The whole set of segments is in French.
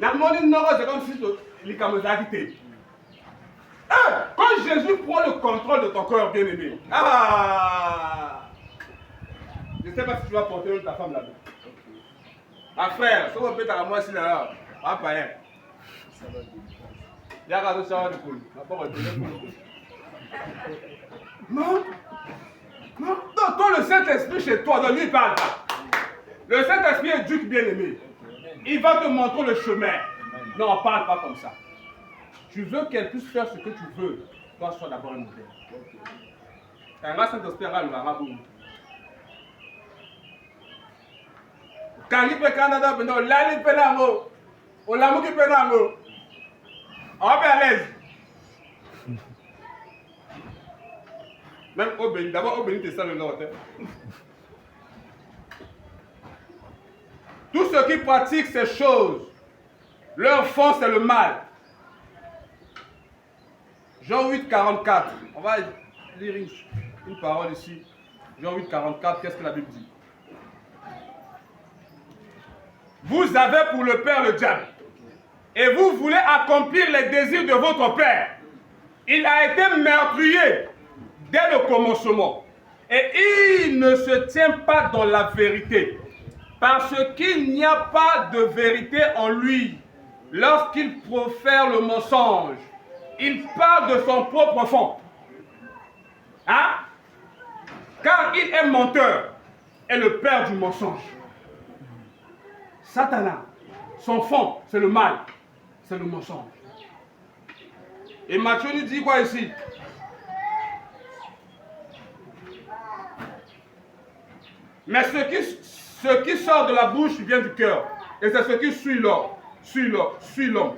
C'est comme si les camarades étaient. Quand Jésus prend le contrôle de ton cœur, bien-aimé, je ne sais pas si tu vas porter ta femme là-bas. Ma frère, si on peut à moi ici là, pas rien. Il y a un ça de cool. Non. Non. Toi, le Saint-Esprit chez toi, donc lui, il parle pas. Le Saint-Esprit est Dieu bien-aimé. Il va te montrer le chemin. Non, on ne parle pas comme ça. Tu veux qu'elle puisse faire ce que tu veux. Toi, sois d'abord un modèle. Un Saint-Esprit a le arabe. Quand il peut Canada, on l'a dit pénamo. On l'a dit pénamo. On va à l'aise. Même au Bénin, d'abord au Bénin, c'est ça le Nord. Tous ceux qui pratiquent ces choses, leur fond c'est le mal. Jean 8, 44. On va lire une parole ici. Jean 8, 44, qu'est-ce que la Bible dit? Vous avez pour le père le diable. Et vous voulez accomplir les désirs de votre père. Il a été meurtrier dès le commencement. Et il ne se tient pas dans la vérité. Parce qu'il n'y a pas de vérité en lui. Lorsqu'il profère le mensonge, il parle de son propre fond. Hein? Car il est menteur et le père du mensonge. Satan, son fond, c'est le mal, c'est le mensonge. Et Matthieu nous dit quoi ici? Mais ce qui sort de la bouche vient du cœur. Et c'est ce qui suit l'homme.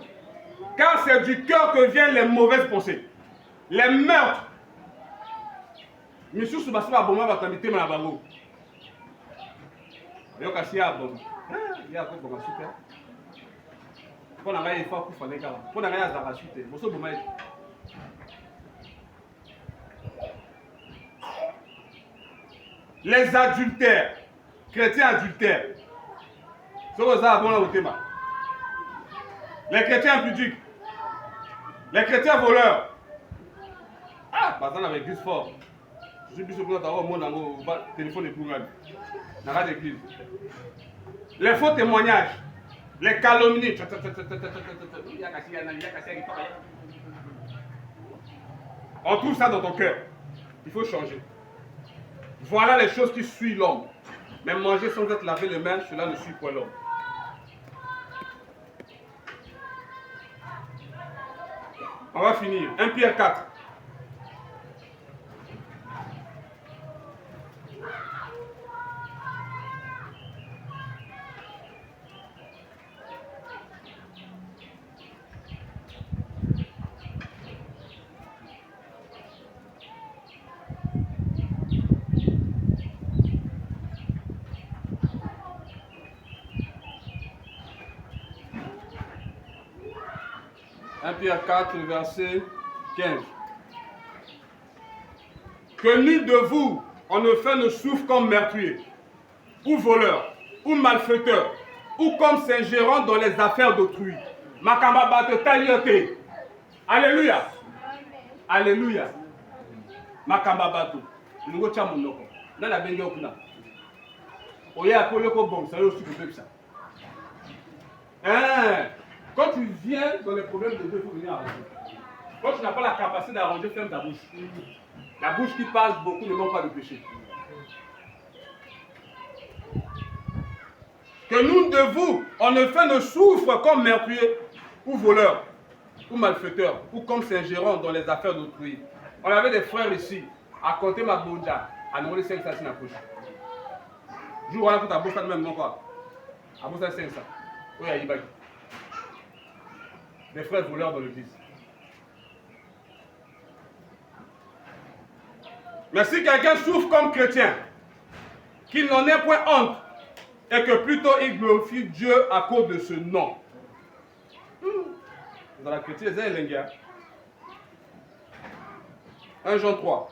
Car c'est du cœur que viennent les mauvaises pensées, les meurtres. Monsieur Soubassa va bomber votre amitié, mais la bango. Il y a cassé à bon. Il y a quoi comme super. Pour la maille, il faut qu'on fasse des cas. Pour la maille, il y a la chute. Monsieur Bomba. Les adultères, chrétiens adultères. C'est ça, bon, là, au thème. Les chrétiens impudiques. Les chrétiens voleurs. Ah, par exemple, avec l'église fort. Je suis plus sûr que tu as un téléphone et tout. Dans la église. Les faux témoignages. Les calomnies. On trouve ça dans ton cœur. Il faut changer. Voilà les choses qui suivent l'homme. Mais manger sans être lavé les mains, cela ne suit pas l'homme. On va finir. 1 Pierre 4. Pierre 4, verset 15. Que nul de vous, en effet, ne souffre comme meurtrier, ou voleur, ou malfaiteur, ou comme s'ingérant dans les affaires d'autrui. Makamba te taliote. Alléluia. Alléluia. Makamba bato. Nous avons mon nom. Dans la bengue okuna. Oya apollo ko bon, ça y est aussi que ça. Quand tu viens dans les problèmes de Dieu, il faut venir arranger. Quand tu n'as pas la capacité d'arranger, ferme ta bouche. La bouche qui parle beaucoup ne manque pas de péché. Que nous de vous, en effet, ne souffre comme meurtrier, ou voleur, ou malfaiteur, ou comme s'ingérant dans les affaires d'autrui. On avait des frères ici, à compter ma bonja, à nous les 5 ça, c'est la poche. Je vois que ta bouche, même non quoi. À bouche, c'est 500. Oui, à Ibaki. Des frères voleurs dans l'église. Mais si quelqu'un souffre comme chrétien, qu'il n'en ait point honte, et que plutôt il glorifie Dieu à cause de ce nom. Dans la chrétienne, c'est un linga. 1 Jean 3.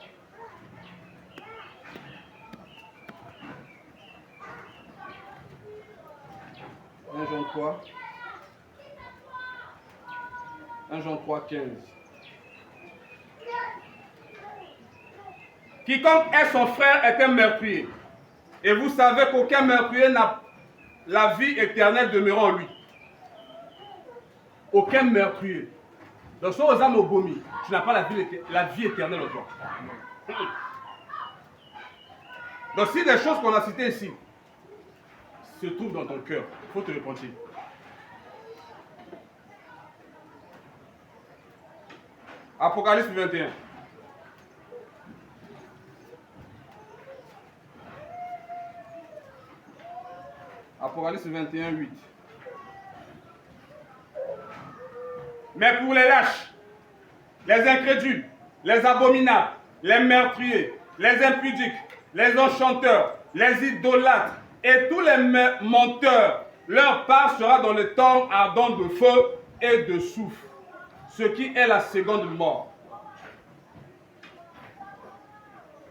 1 Jean 3. 1 Jean 3, 15. Quiconque est son frère est un meurtrier. Et vous savez qu'aucun meurtrier n'a la vie éternelle demeurant en lui. Aucun meurtrier. Donc, si aux âmes au bomi, tu n'as pas la vie éternelle en toi. Donc, si des choses qu'on a citées ici se trouvent dans ton cœur, il faut te repentir. Apocalypse 21. Apocalypse 21, 8. Mais pour les lâches, les incrédules, les abominables, les meurtriers, les impudiques, les enchanteurs, les idolâtres et tous les menteurs, leur part sera dans le temps ardent de feu et de soufre, ce qui est la seconde mort.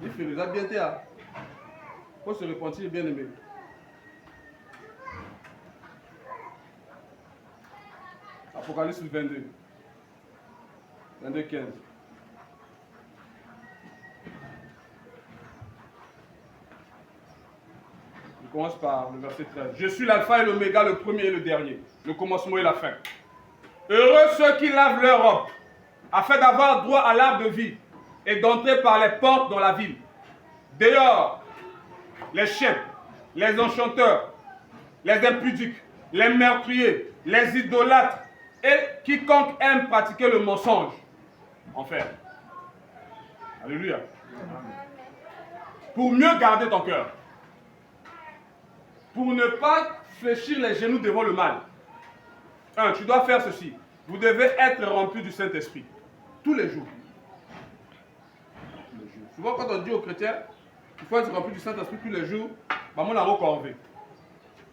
Il faut les bien hein. Faut se repentir, bien aimé. Apocalypse 22. 22, 15. Je commence par le verset 13. Je suis l'alpha et l'oméga, le premier et le dernier, le commencement et la fin. Heureux ceux qui lavent leur robe, afin d'avoir droit à l'arbre de vie et d'entrer par les portes dans la ville. Dehors, les chefs, les enchanteurs, les impudiques, les meurtriers, les idolâtres et quiconque aime pratiquer le mensonge. Enfer. Alléluia. Pour mieux garder ton cœur. Pour ne pas fléchir les genoux devant le mal. Tu dois faire ceci. Vous devez être rempli du Saint-Esprit. Tous les jours. Souvent, quand on dit aux chrétiens, il faut être rempli du Saint-Esprit tous les jours, bah, mon aro corvé.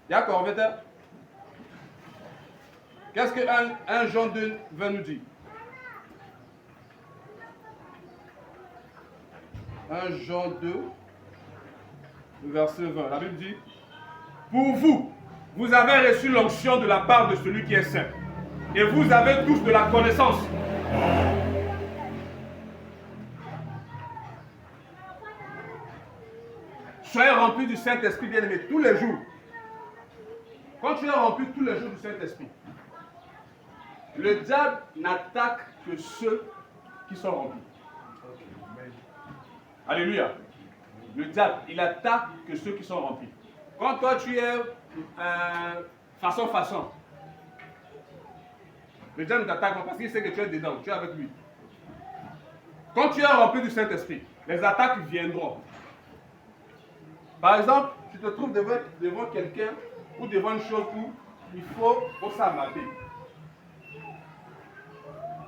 Il y a corvé, qu'est-ce que 1 Jean 2, 20 nous dit? 1 Jean 2, verset 20. La Bible dit, pour vous, vous avez reçu l'onction de la part de celui qui est saint. Et vous avez tous de la connaissance. Soyez remplis du Saint-Esprit, bien-aimé, tous les jours. Quand tu es rempli tous les jours du Saint-Esprit, le diable n'attaque que ceux qui sont remplis. Alléluia. Le diable, il attaque que ceux qui sont remplis. Quand toi tu es façon, le diable ne t'attaque pas parce qu'il sait que tu es dedans, tu es avec lui. Quand tu es rempli du Saint-Esprit, les attaques viendront. Par exemple, tu te trouves devant quelqu'un ou devant une chose où il faut s'amadrer.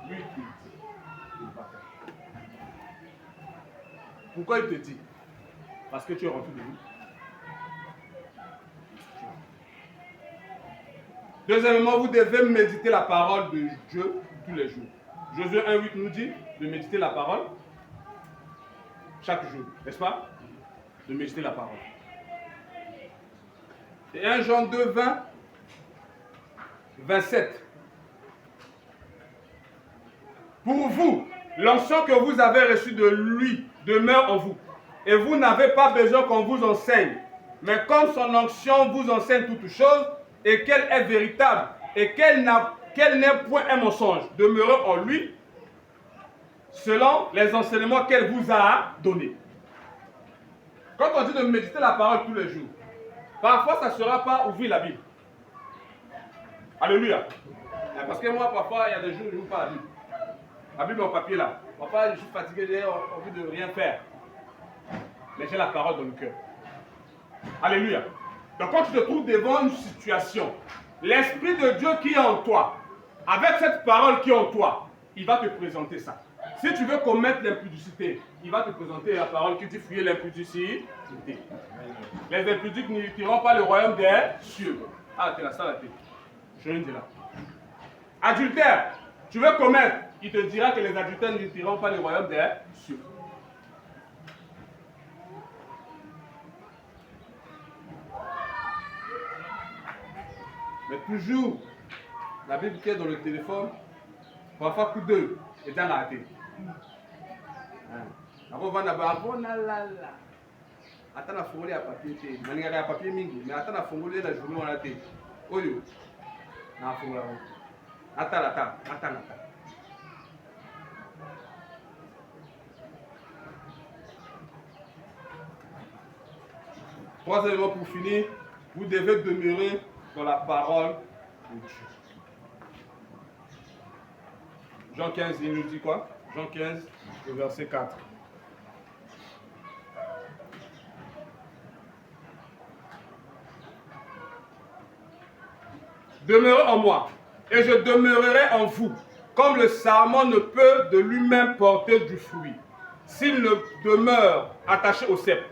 Lui, il te dit, il ne va pas faire. Pourquoi il te dit? Parce que tu es rempli de lui. Deuxièmement, vous devez méditer la parole de Dieu tous les jours. Josué 1,8 nous dit de méditer la parole chaque jour, n'est-ce pas? De méditer la parole. Et 1 Jean 2, 20, 27. Pour vous, l'onction que vous avez reçue de lui demeure en vous. Et vous n'avez pas besoin qu'on vous enseigne. Mais comme son onction vous enseigne toutes choses, et qu'elle est véritable, et qu'elle n'est point un mensonge, demeurez en lui, selon les enseignements qu'elle vous a donnés. Quand on dit de méditer la parole tous les jours, parfois ça ne sera pas ouvrir la Bible. Alléluia. Parce que moi, parfois, il y a des jours où je n'ouvre pas la Bible. La Bible en papier là. Parfois, je suis fatigué, j'ai envie de rien faire. Mais j'ai la parole dans le cœur. Alléluia. Donc quand tu te trouves devant une situation, l'Esprit de Dieu qui est en toi, avec cette parole qui est en toi, il va te présenter ça. Si tu veux commettre l'impudicité, il va te présenter la parole qui dit fuyez l'impudicité. Les impudiques n'hériteront pas le royaume des cieux. Ah, t'es là, ça la tête. Je viens de là. Adultère, tu veux commettre, il te dira que les adultères n'hériteront pas le royaume des cieux. Mais toujours, la Bible qui est dans le téléphone, Parfois, coup d'œil, et dans la tête. Après, on va là. Attends, la fourrure à papier, il y a papier mingi, mais attends, la fourrure la journée, on a été. Oyo, la fourrure. Attends. Trois éléments pour finir. Vous devez demeurer dans la parole de Dieu. Jean 15, il nous dit quoi? Jean 15, le verset 4. Demeurez en moi, et je demeurerai en vous, comme le sarment ne peut de lui-même porter du fruit, s'il ne demeure attaché au cep.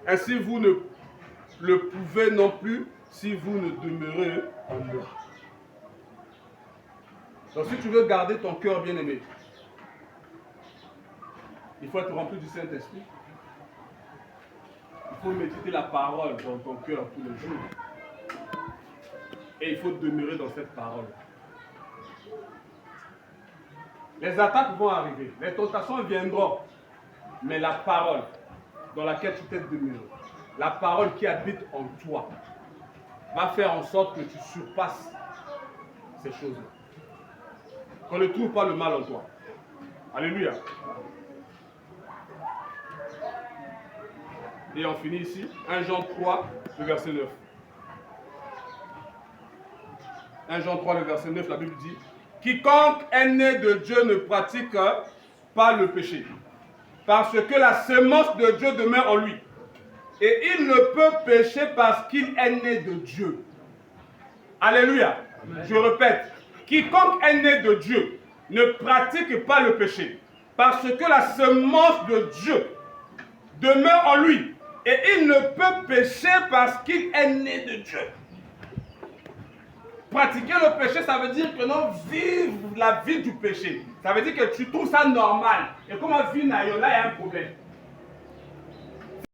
Ainsi vous ne le pouvez non plus si vous ne demeurez en moi. Donc si tu veux garder ton cœur bien-aimé, il faut être rempli du Saint-Esprit. Il faut méditer la parole dans ton cœur tous les jours. Et il faut demeurer dans cette parole. Les attaques vont arriver, les tentations viendront, mais la parole dans laquelle tu t'es demeuré, la parole qui habite en toi, va faire en sorte que tu surpasses ces choses-là. Qu'on ne trouve pas le mal en toi. Alléluia. Et on finit ici, 1 Jean 3, le verset 9. 1 Jean 3, le verset 9, la Bible dit: quiconque est né de Dieu ne pratique pas le péché, parce que la semence de Dieu demeure en lui. Et il ne peut pécher parce qu'il est né de Dieu. Alléluia. Amen. Je répète, quiconque est né de Dieu ne pratique pas le péché, parce que la semence de Dieu demeure en lui. Et il ne peut pécher parce qu'il est né de Dieu. Pratiquer le péché, ça veut dire que non, vivre la vie du péché. Ça veut dire que tu trouves ça normal. Et comment vivre là, il y a un problème.